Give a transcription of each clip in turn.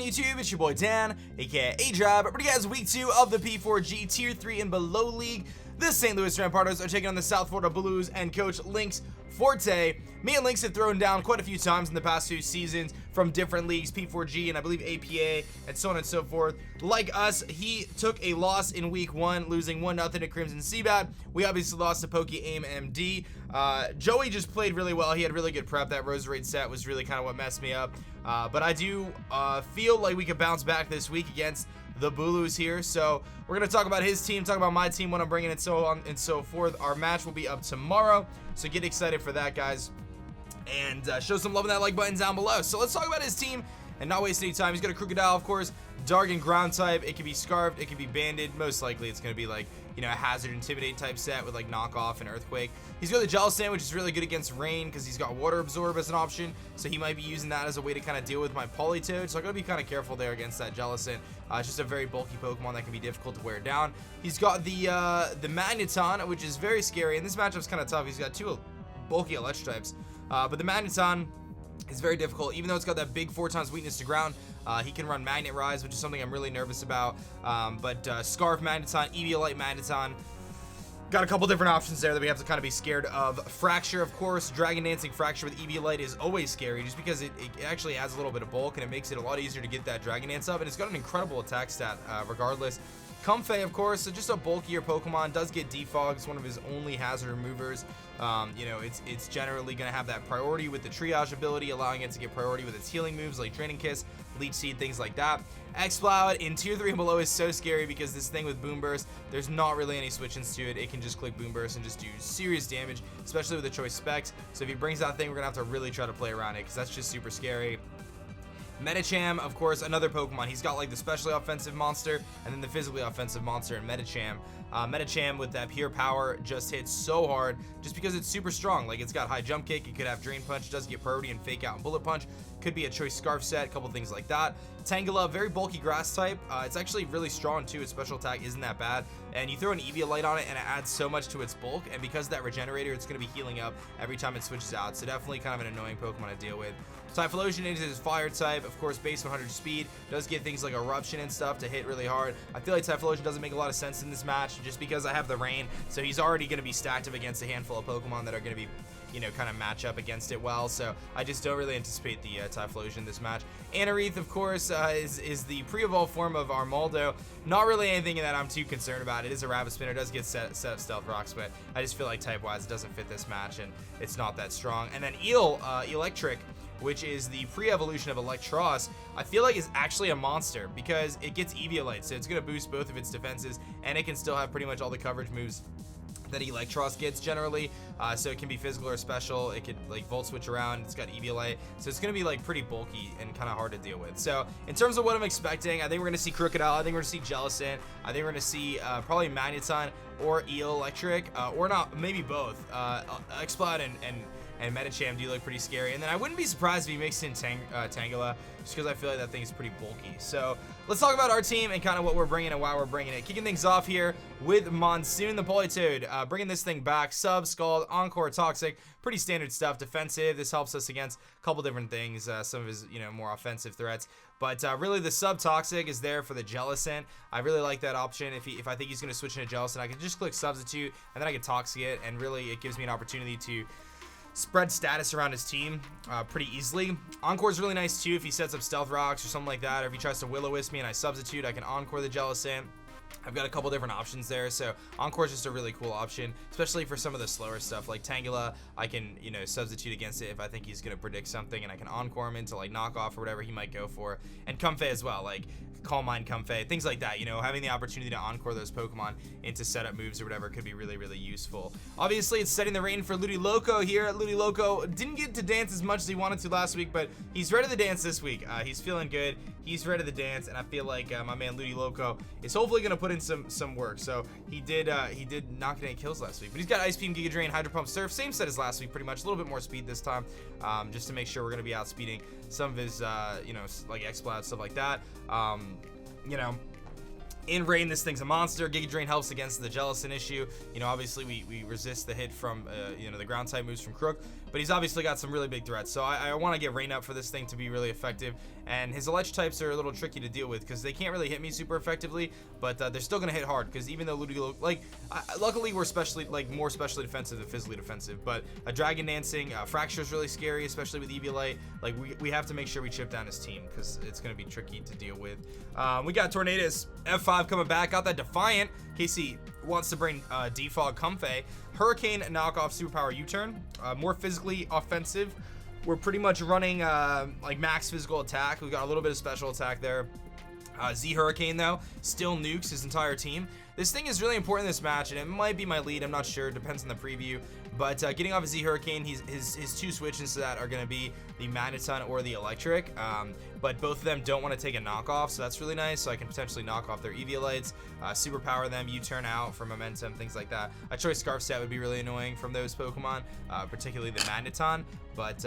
on YouTube? It's your boy Dan, aka aDrive. But guys, week 2 of the P4G Tier 3 and below league. The St. Louis Rampardos are taking on the South Florida Bulus and coach LynxForte. Me and Lynx have thrown down quite a few times in the past 2 seasons from different leagues, P4G and I believe APA and so on and so forth. Like us, he took a loss in week 1, losing 1-0 to Crimson Seabat. We obviously lost to Pokey Aim MD. Joey just played really well. He had really good prep. That Rose Raid set was really kind of what messed me up. But I do feel like we could bounce back this week against the Bulus here. So we're going to talk about his team, talk about my team, what I'm bringing, and so on and so forth. Our match will be up tomorrow, so get excited for that, guys. And show some love on that like button down below. So let's talk about his team and not waste any time. He's got a Crocodile, of course, Dark and Ground type. It can be Scarfed, it can be Banded. Most likely it's going to be like, you know, a Hazard Intimidate type set with like Knockoff and Earthquake. He's got the Jellicent, which is really good against rain because he's got Water Absorb as an option. So he might be using that as a way to kind of deal with my Politoed. So I got to be kind of careful there against that Jellicent. It's just a very bulky Pokemon that can be difficult to wear down. He's got the Magneton, which is very scary. And this matchup's kind of tough. He's got 2 bulky Electric types. But the Magneton is very difficult, even though it's got that big 4x weakness to ground. He can run Magnet Rise, which is something I'm really nervous about. Scarf Magneton, Eviolite Magneton. Got a couple different options there that we have to kind of be scared of. Fracture, of course. Dragon Dancing Fracture with Eviolite is always scary just because it actually adds a little bit of bulk and it makes it a lot easier to get that Dragon Dance up. And it's got an incredible attack stat regardless. Comfey, of course, so just a bulkier Pokemon, does get Defog. It's one of his only hazard removers. You know, it's generally going to have that priority with the Triage ability, allowing it to get priority with its healing moves like Draining Kiss, Leech Seed, things like that. Exploud in Tier 3 and below is so scary because this thing with Boom Burst, there's not really any switch-ins to it. It can just click Boom Burst and just do serious damage, especially with the choice specs. So if he brings that thing, we're going to have to really try to play around it because that's just super scary. Medicham, of course, another Pokemon. He's got like the specially offensive monster and then the physically offensive monster in Medicham. Medicham with that pure power just hits so hard just because it's super strong. Like, it's got high jump kick, it could have Drain Punch, does get priority and Fake Out and Bullet Punch. Could be a choice Scarf set, a couple things like that. Tangela, very bulky grass type. It's actually really strong too. Its special attack isn't that bad. And you throw an Eviolite on it and it adds so much to its bulk. And because of that Regenerator, it's going to be healing up every time it switches out. So definitely kind of an annoying Pokemon to deal with. Typhlosion is his fire type, of course, base 100 speed, does get things like Eruption and stuff to hit really hard. I feel like Typhlosion doesn't make a lot of sense in this match just because I have the rain, so he's already going to be stacked up against a handful of Pokemon that are going to be, you know, kind of match up against it well, so I just don't really anticipate the Typhlosion this match. Anorith, of course, is the pre-evolved form of Armaldo. Not really anything that I'm too concerned about. It is a Rabbit Spinner, does get set up Stealth Rocks, but I just feel like type-wise it doesn't fit this match, and it's not that strong. And then Electric, which is the pre-evolution of Electros, I feel like is actually a monster because it gets Eviolite, so it's going to boost both of its defenses, and it can still have pretty much all the coverage moves that Electros gets generally, so it can be physical or special. It could like Volt Switch around. It's got Eviolite, so it's gonna be like pretty bulky and kind of hard to deal with. So in terms of what I'm expecting, I think we're gonna see Crocodile, I think we're gonna see Jellicent, I think we're gonna see probably Magneton or Electric, or not, maybe both. Exploud and Medicham do look pretty scary, and then I wouldn't be surprised if he makes in Tangela, just because I feel like that thing is pretty bulky. So let's talk about our team and kind of what we're bringing and why we're bringing it. Kicking things off here with Monsoon the Politoed, bringing this thing back. Sub, Scald, Encore, Toxic, pretty standard stuff. Defensive, this helps us against a couple different things, some of his, you know, more offensive threats. But really the Sub Toxic is there for the Jellicent. I really like that option. If I think he's going to switch into Jellicent, I can just click Substitute, and then I can Toxic it, and really it gives me an opportunity to spread status around his team pretty easily. Encore is really nice too if he sets up Stealth Rocks or something like that, or if he tries to Will-O-Wisp me and I substitute, I can Encore the Jellicent. I've got a couple different options there, so Encore is just a really cool option, especially for some of the slower stuff like Tangela. I can, you know, substitute against it if I think he's going to predict something, and I can Encore him into like Knockoff or whatever he might go for. And Comfey as well, like Calm Mind Comfey, things like that. You know, having the opportunity to Encore those Pokemon into setup moves or whatever could be really, really useful. Obviously, it's setting the rain for Ludiloco here. Ludiloco didn't get to dance as much as he wanted to last week, but he's ready to dance this week. He's feeling good. He's ready to dance, and I feel like my man Ludiloco is hopefully going to put in some work. So he did not get any kills last week, but he's got Ice Beam, Giga Drain, Hydro Pump, Surf, same set as last week pretty much, a little bit more speed this time, just to make sure we're going to be outspeeding some of his you know, like Exploud, stuff like that. You know, in rain, this thing's a monster. Giga Drain helps against the Jellicent issue. You know, obviously we resist the hit from you know, the ground type moves from Crook, but he's obviously got some really big threats. So I want to get rain up for this thing to be really effective and his electric types are a little tricky to deal with because they can't really hit me super effectively, but they're still gonna hit hard because even though Ludicolo, like, luckily we're more specially defensive than physically defensive, but a Dragon Dancing, Fracture is really scary, especially with Eviolite. Like, we have to make sure we chip down his team because it's gonna be tricky to deal with. We got Tornadus, F5 coming back, got that Defiant in case he wants to bring Defog Comfey. Hurricane knockoff superpower U-turn, more physically offensive. We're pretty much running like max physical attack. We've got a little bit of special attack there. Z Hurricane though still nukes his entire team. This thing is really important in this match, and it might be my lead. I'm not sure. It depends on the preview. But getting off a Z Hurricane, his two switches to that are going to be the Magneton or the Electric. But both of them don't want to take a knockoff, so that's really nice. So I can potentially knock off their Eviolites, superpower them, U-turn out for momentum, things like that. A Choice Scarf set would be really annoying from those Pokemon, particularly the Magneton. But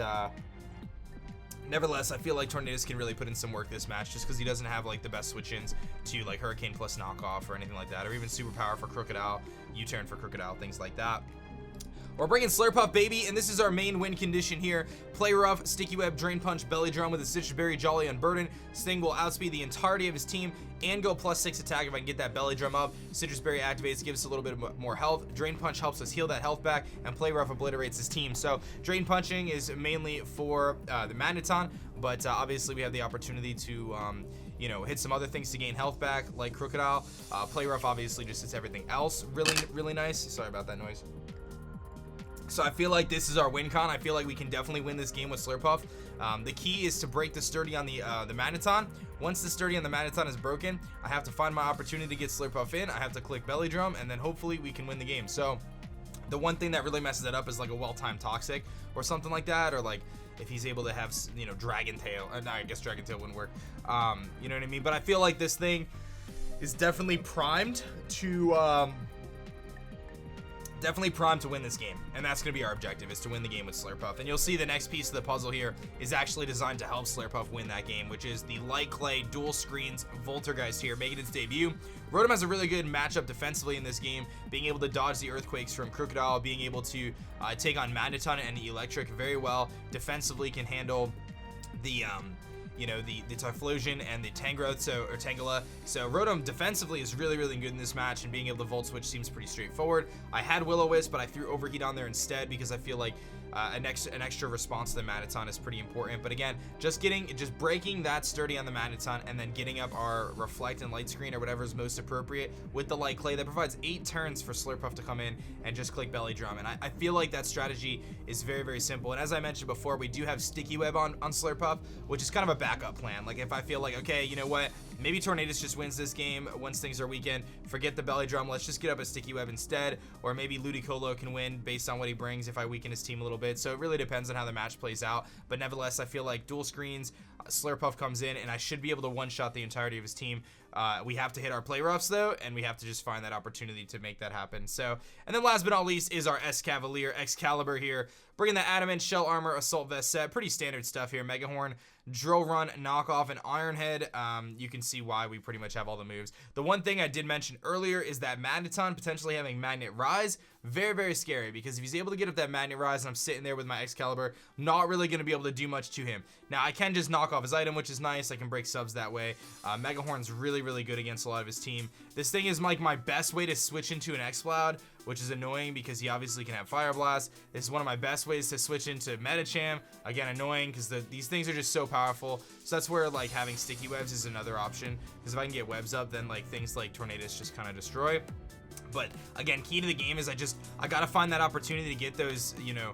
nevertheless, I feel like Tornadus can really put in some work this match just because he doesn't have like the best switch-ins to like Hurricane plus knockoff or anything like that, or even superpower for Crocodile, U-turn for Crocodile, things like that. We're bringing Slurpuff, baby, and this is our main win condition here. Play rough, Sticky Web, Drain Punch, Belly Drum with a Citrus Berry, Jolly, Unburden. Sting will outspeed the entirety of his team and go +6 attack if I can get that Belly Drum up. Citrus Berry activates, gives us a little bit more health. Drain Punch helps us heal that health back, and Play Rough obliterates his team. So Drain Punching is mainly for the Magneton, but obviously we have the opportunity to you know, hit some other things to gain health back, like Crocodile. Play Rough obviously just hits everything else really nice. Sorry about that noise. So I feel like this is our win con. I feel like we can definitely win this game with Slurpuff. The key is to break the sturdy on the Magneton. Once the sturdy on the Magneton is broken, I have to find my opportunity to get Slurpuff in. I have to click Belly Drum, and then hopefully we can win the game. So the one thing that really messes it up is like a well-timed Toxic or something like that, or like if he's able to have, you know, Dragon Tail. No, I guess Dragon Tail wouldn't work. You know what I mean? But I feel like this thing is definitely primed to win this game, and that's going to be our objective, is to win the game with Slurpuff. And you'll see the next piece of the puzzle here is actually designed to help Slurpuff win that game, which is the Light Clay Dual Screens Voltergeist here, making its debut. Rotom has a really good matchup defensively in this game, being able to dodge the Earthquakes from Crocodile, being able to take on Magneton and Electric very well. Defensively can handle the you know, the Typhlosion and the Tangrowth, or Tangela. So Rotom defensively is really good in this match, and being able to Volt Switch seems pretty straightforward. I had Will-O-Wisp, but I threw Overheat on there instead because I feel like an extra response to the Magneton is pretty important. But again, just breaking that sturdy on the Magneton, and then getting up our Reflect and Light Screen or whatever is most appropriate with the Light Clay. That provides 8 turns for Slurpuff to come in and just click Belly Drum. And I feel like that strategy is very simple. And as I mentioned before, we do have Sticky Web on Slurpuff, which is kind of a backup plan. Like if I feel like, okay, you know what, maybe Tornadus just wins this game once things are weakened, forget the Belly Drum, let's just get up a Sticky Web instead. Or maybe Ludicolo can win based on what he brings if I weaken his team a little bit. So it really depends on how the match plays out, but nevertheless, I feel like dual screens, Slurpuff comes in, and I should be able to one-shot the entirety of his team. We have to hit our Play Roughs though, and we have to just find that opportunity to make that happen. So, and then last but not least is our S-Cavalier Excalibur here, bringing the Adamant, Shell Armor, Assault Vest set. Pretty standard stuff here. Mega Horn, Drill Run, Knockoff, and Iron Head. You can see why we pretty much have all the moves. The one thing I did mention earlier is that Magneton potentially having Magnet Rise. Very scary, because if he's able to get up that Magnet Rise and I'm sitting there with my Excalibur, not really going to be able to do much to him. Now, I can just knock off his item, which is nice. I can break subs that way. Mega Horn's really good against a lot of his team. This thing is like my best way to switch into an Exploud, which is annoying because he obviously can have Fire Blast. This is one of my best ways to switch into Medicham. Again, annoying because these things are just so powerful. So that's where like having Sticky Webs is another option, because if I can get webs up, then like things like Tornadus just kind of destroy. But again, key to the game is I gotta find that opportunity to get those, you know,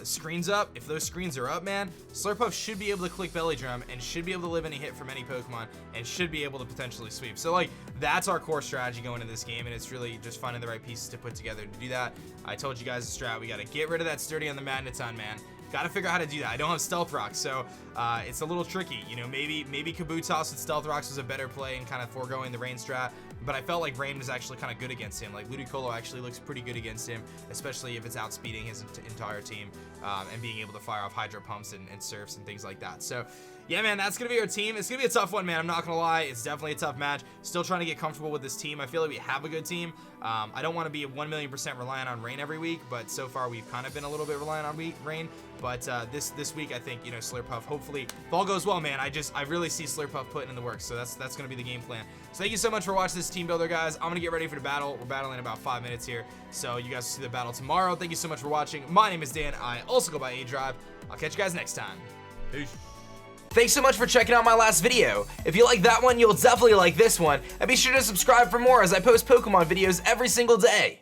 screens up. If those screens are up, man, Slurpuff should be able to click Belly Drum and should be able to live any hit from any Pokemon and should be able to potentially sweep. So like, that's our core strategy going into this game, and it's really just finding the right pieces to put together to do that. I told you guys the strat. We gotta get rid of that sturdy on the Magneton, man. Gotta figure out how to do that. I don't have Stealth Rock, so it's a little tricky. You know, maybe Kabutoss with Stealth Rocks was a better play and kind of foregoing the Rain strat, but I felt like Rain was actually kind of good against him. Like Ludicolo actually looks pretty good against him, especially if it's outspeeding his entire team. and being able to fire off hydro pumps and surfs and things like that. So yeah, man, that's gonna be our team. It's gonna be a tough one, man. I'm not gonna lie. It's definitely a tough match. Still trying to get comfortable with this team. I feel like we have a good team. I don't want to be 1,000,000% reliant on Rain every week, but so far we've kind of been a little bit reliant on Rain. But this week, I think, you know, Slurpuff, hopefully, if all goes well, man, I really see Slurpuff putting in the work. So that's gonna be the game plan. So thank you so much for watching this team builder, guys. I'm gonna get ready for the battle. We're battling in about 5 minutes here, so you guys will see the battle tomorrow. Thank you so much for watching. My name is Dan. I also go by aDrive. I'll catch you guys next time. Peace. Thanks so much for checking out my last video. If you like that one, you'll definitely like this one, and be sure to subscribe for more as I post Pokemon videos every single day.